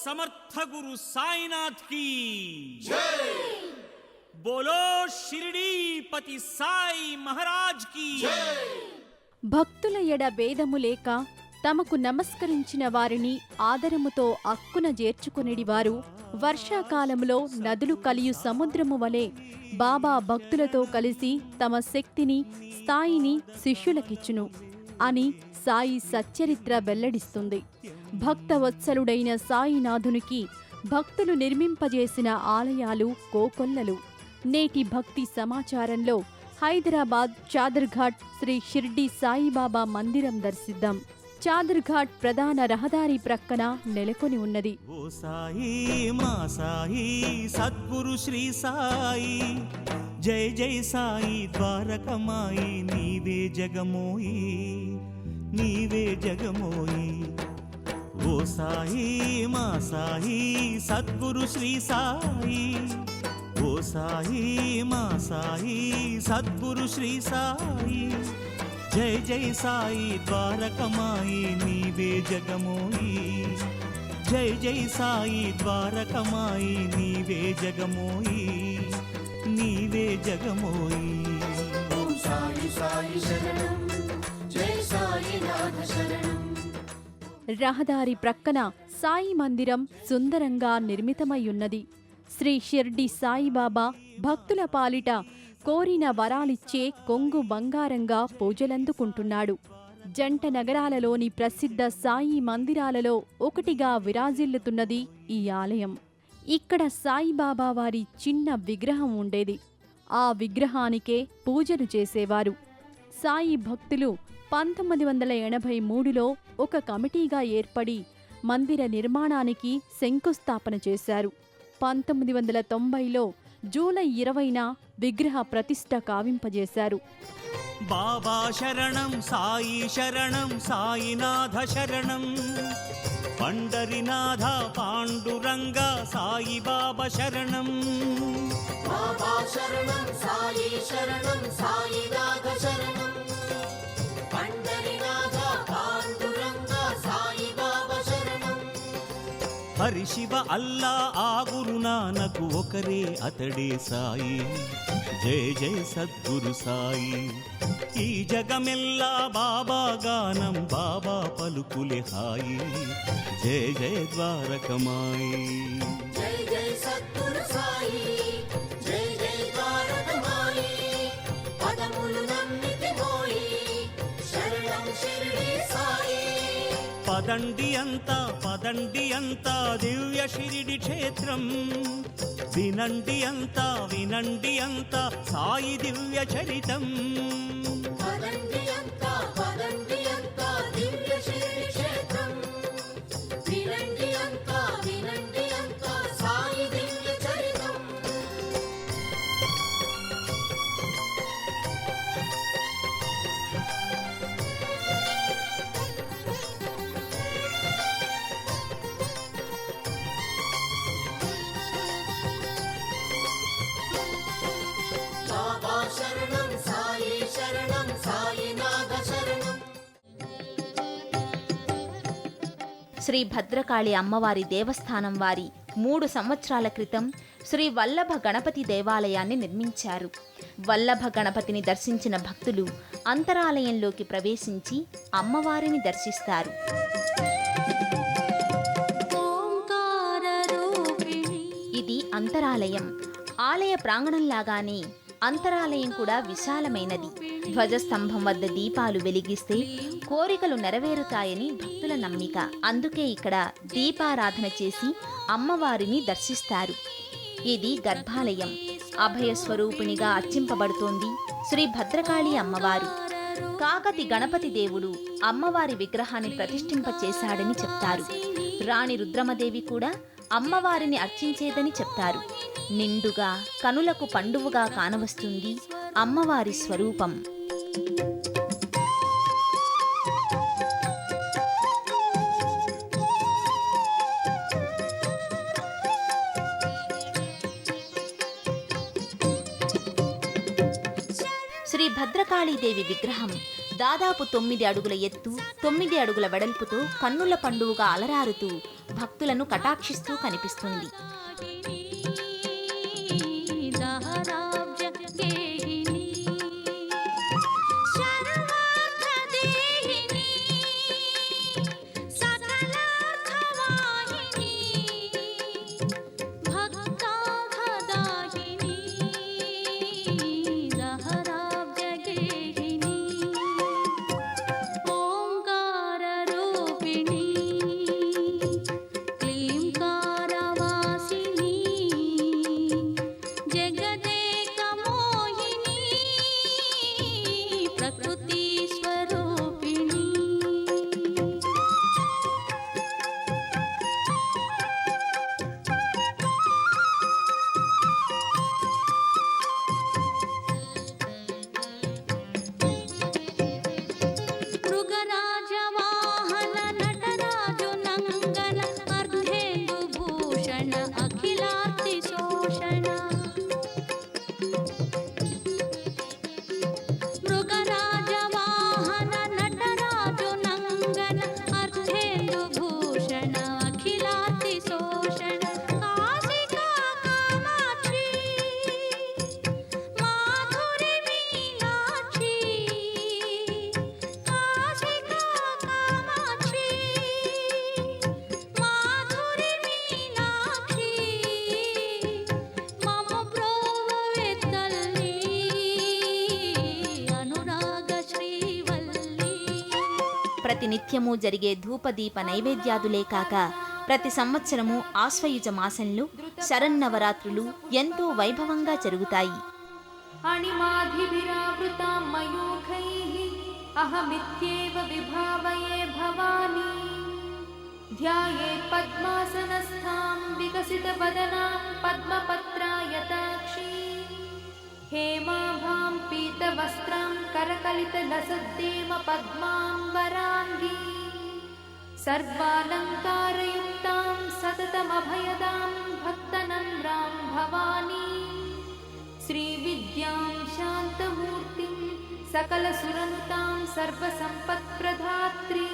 సమర్థ గురు సాయినాథ్ కీ జై, బోలో షిరిడీపతి సాయి మహారాజ్ కీ జై. భక్తుల ఎడ భేదము లేక తమకు నమస్కరించిన వారిని ఆదరముతో అక్కున చేర్చుకునేడివారు. వర్షాకాలంలో నదులు కలియు సముద్రము వలె బాబా భక్తులతో కలిసి తమ శక్తిని, స్థాయిని శిష్యులకిచ్చును అని సాయి సచ్చరిత్ర వెల్లడిస్తుంది. భక్తవత్సలుడైన సాయినాథునికి భక్తులు నిర్మింపజేసిన ఆలయాలు కోకొల్లలు. నేటి భక్తి సమాచారంలో హైదరాబాద్ చాదర్ఘాట్ శ్రీ షిర్డీ సాయిబాబా మందిరం దర్శిద్దాం. చాదర్ఘాట్ ప్రధాన రహదారి ప్రక్కన నెలకొని ఉన్నది. ఓ సాయి మా సాయి సద్గురు శ్రీ సాయి, జై జై సాయి ద్వారకమాయి, నీవే జగమోయి నీవే జగమోయి. ఓ సాయి మా సాయి సద్గురు శ్రీ సాయి, ఓ సాయి మా సాయి సద్గురు శ్రీ సాయి, జై జై సాయి ద్వారకమాయి, నీవే జగమోయి జై జై సాయి ద్వారకమాయి, నీవే జగమోయి నీవే జగమోయి. ఓం సాయి సాయి శరణం, జై సాయినాథ శరణం. రహదారి ప్రక్కన సాయి మందిరం సుందరంగా నిర్మితమయ్యున్నది. శ్రీ షిర్డీ సాయిబాబా భక్తుల పాలిట కోరిన వరాలిచ్చే కొంగు బంగారంగా పూజలందుకుంటున్నాడు. జంట నగరాలలోని ప్రసిద్ధ సాయి మందిరాలలో ఒకటిగా విరాజిల్లుతున్నది ఈ ఆలయం. ఇక్కడ సాయిబాబా వారి చిన్న విగ్రహం ఉండేది. ఆ విగ్రహానికే పూజలు చేసేవారు. సాయి భక్తులు 1983లో ఒక కమిటీగా ఏర్పడి మందిర నిర్మాణానికి శంకుస్థాపన చేశారు. 1990లో జూలై 20న విగ్రహ ప్రతిష్ఠ కావింపజేశారు. బాబా శరణం సాయి శరణం సాయినాథ శరణం, పండరినాథ పాండురంగ సాయి బాబా శరణం. బాబా శరణం సాయి శరణం సాయినాథ శరణం, పండరినాథ పాండురంగ సాయి బాబా శరణం. హరి శివ అల్లా ఆ గురు నానకు ఒకరే అతడే సాయి, జై జై సద్గురు సాయి. ఈ జగమెల్లా బాబా గానం, బాబా పలుకులే హాయి, జై జై ద్వారకమాయి. జై జై సద్గురు సాయి, జై జై ద్వారకమాయి, పదములు నమ్మితి మోయి, శరణం షిరిడీ సాయి. పదండి అంతా దివ్య షిరిడి క్షేత్రం, వినండి అంతా సాయి దివ్య చరితం. పదండి అంతా దివ్య షిరిడి క్షేత్రం, వినండి అంతా సాయి దివ్య చరితం. బాబా శరణం సాయి శరణం సాయినాథ శరణం. శ్రీ భద్రకాళి అమ్మవారి దేవస్థానం వారి 3 సంవత్సరాల క్రితం శ్రీ వల్లభ గణపతి దేవాలయాన్ని నిర్మించారు. వల్లభ గణపతిని దర్శించిన భక్తులు అంతరాలయంలోకి ప్రవేశించి అమ్మవారిని దర్శిస్తారు. ఇది అంతరాలయం. ఆలయ ప్రాంగణంలాగానే అంతరాలయం కూడా విశాలమైనది. ధ్వజస్తంభం వద్ద దీపాలు వెలిగిస్తే కోరికలు నెరవేరుతాయని భక్తుల నమ్మిక. అందుకే ఇక్కడ దీపారాధన చేసి అమ్మవారిని దర్శిస్తారు. ఇది గర్భాలయం. అభయస్వరూపిణిగా అర్చింపబడుతోంది శ్రీ భద్రకాళి అమ్మవారు. కాకతి గణపతి దేవుడు అమ్మవారి విగ్రహాన్ని ప్రతిష్ఠింపచేశాడని చెప్తారు. రాణి రుద్రమదేవి కూడా అమ్మవారిని అర్చించేదని చెప్తారు. నిండుగా కనులకు పండువుగా కానవస్తుంది అమ్మవారి స్వరూపం. శ్రీ భద్రకాళీదేవి విగ్రహం దాదాపు 9 అడుగుల ఎత్తు, 9 అడుగుల వెడల్పుతో కన్నుల పండువుగా అలరారుతూ భక్తులను కటాక్షిస్తూ కనిపిస్తుంది. ప్రతినిత్యము జరిగే ధూపదీప నైవేద్యాదులే కాక ప్రతి సంవత్సరము ఆశ్వయుజ మాసంలో శరన్నవరాత్రులు ఎంతో వైభవంగా జరుగుతాయి. అణిమాధిభిరావృతాం మయూఖైః అహమిత్యేవ విభావయే భవానీ ధ్యాయేత్ పద్మాసనస్థాం వికసితవదనాం పద్మపత్రాయతాక్షీ హేమాభాం పీతవస్త్రాం కరకలితలసద్దేమ పద్మాంబరాంగీ సర్వాలంకారయుక్తాం సతతమభయదాం భక్తనమ్రాం భవానీ శ్రీవిద్యాం శాంతమూర్తిం సకలసురనుతాం సర్వసంపత్ప్రదాత్రీ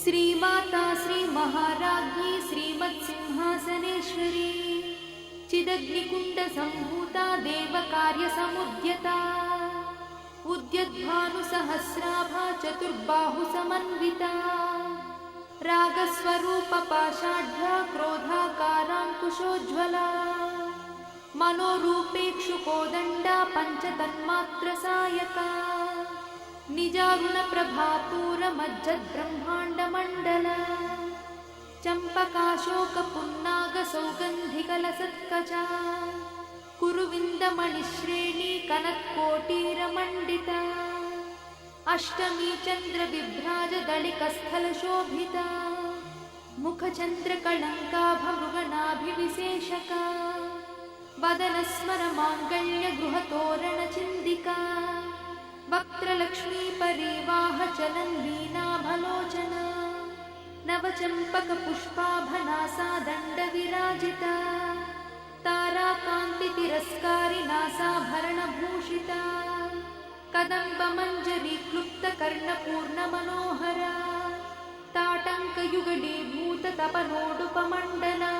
శ్రీమాతా శ్రీమహారాజ్ఞీ శ్రీమత్సింహాసనేశ్వరీ చిదగ్నికుండసంభూతా దేవకార్యసముద్యతా ఉద్యద్భానుసహస్రాభా చతుర్బాహుసమన్వితా రాగస్వరూపపాషాఢ్యా క్రోధాకారాంకుశోజ్వలా మనోరూపేక్షుకోదండా పంచతన్మాత్రసాయకా నిజారుణప్రభాపూరమజ్జద్బ్రహ్మాండమండల చంపకాశోకపున్నాగసౌగంధికలసత్కచా కురువిందమణిశ్రేణీ కనత్కోటీరమండితా అష్టమీ చంద్రవిభ్రాజదళికస్థలశోభితా ముఖచంద్రకళంకాభమృగనాభివిశేషకా వదనస్మరమాంగళ్యగృహతోరణచిందికా వక్త్రలక్ష్మీపరీవాహచలన్వీనాభలోచనా నవచంపకపుష్పాభనాసా దండవిరాజితా తారాకాంతితిరస్కారినాసాభరణభూషితా కదంబమంజరీక్లుప్తకర్ణపూర్ణమనోహరా తాటంకయుగళీభూతతపనోడుపమండలా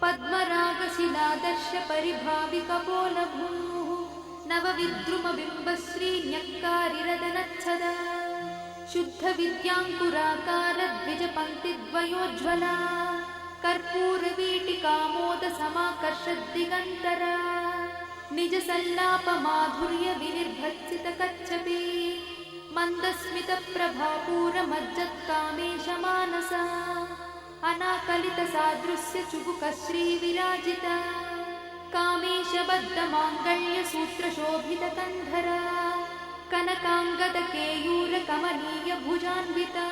పద్మరాగశిలాదర్శపరిభావికపోలభూः నవవిద్రుమబింబశ్రీన్యక్కారిరదనచ్చదా శుద్ధవిద్యాంకురాకారద్విజపంక్తిద్వయోజ్వలా కర్పూరవీటికామోదసమాకర్షద్దిగంతరా నిజసల్లాపమాధుర్యవినిర్భత్సితకచ్చపీ మందస్మితప్రభాపూరమజ్జత్కామేశమానసా అనాకలితసాదృశ్యచుబుకశ్రీవిరాజితా కామేశబద్ధమాంగళ్యసూత్రశోభితకంధరా కనకాంగదకేయూరకమనీయభుజాన్వితా